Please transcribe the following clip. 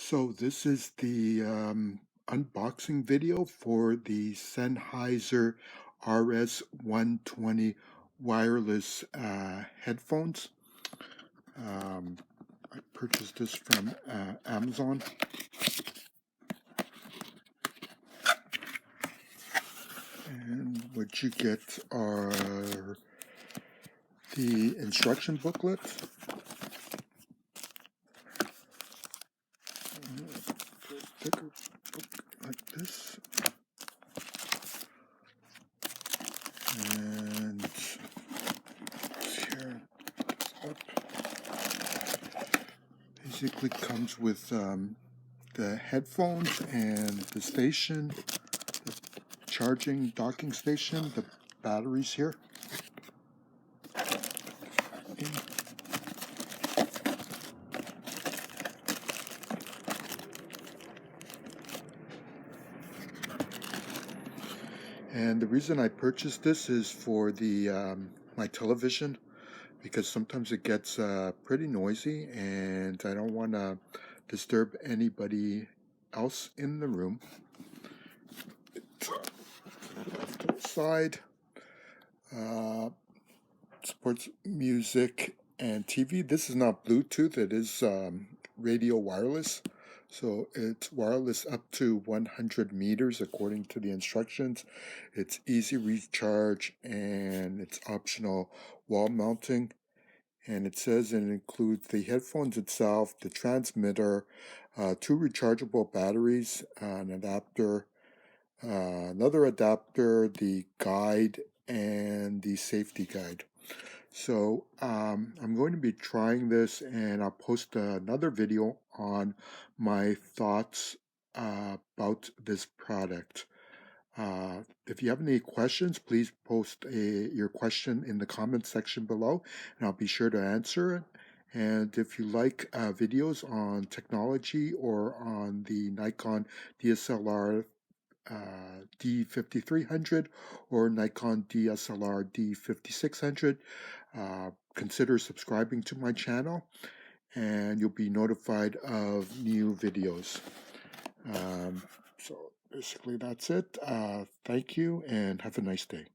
So this is the unboxing video for the Sennheiser RS120 wireless headphones. I purchased this from Amazon. And what you get are the instruction booklet, thicker book like this, and here up. Basically comes with the headphones and the station, the charging docking station, the batteries here. And the reason I purchased this is for the my television, because sometimes it gets pretty noisy and I don't want to disturb anybody else in the room. Left to the side, supports music and TV. This is not Bluetooth, it is radio wireless. So it's wireless up to 100 meters according to the instructions. It's easy recharge and it's optional wall mounting. And it says it includes the headphones itself, the transmitter, two rechargeable batteries, an adapter, another adapter, the guide, and the safety guide. So I'm going to be trying this, and I'll post another video on my thoughts about this product. If you have any questions, please post your question in the comment section below, and I'll be sure to answer it. And if you like videos on technology or on the Nikon DSLR D5300 or Nikon DSLR D5600, consider subscribing to my channel and you'll be notified of new videos. So basically that's it. Thank you and have a nice day.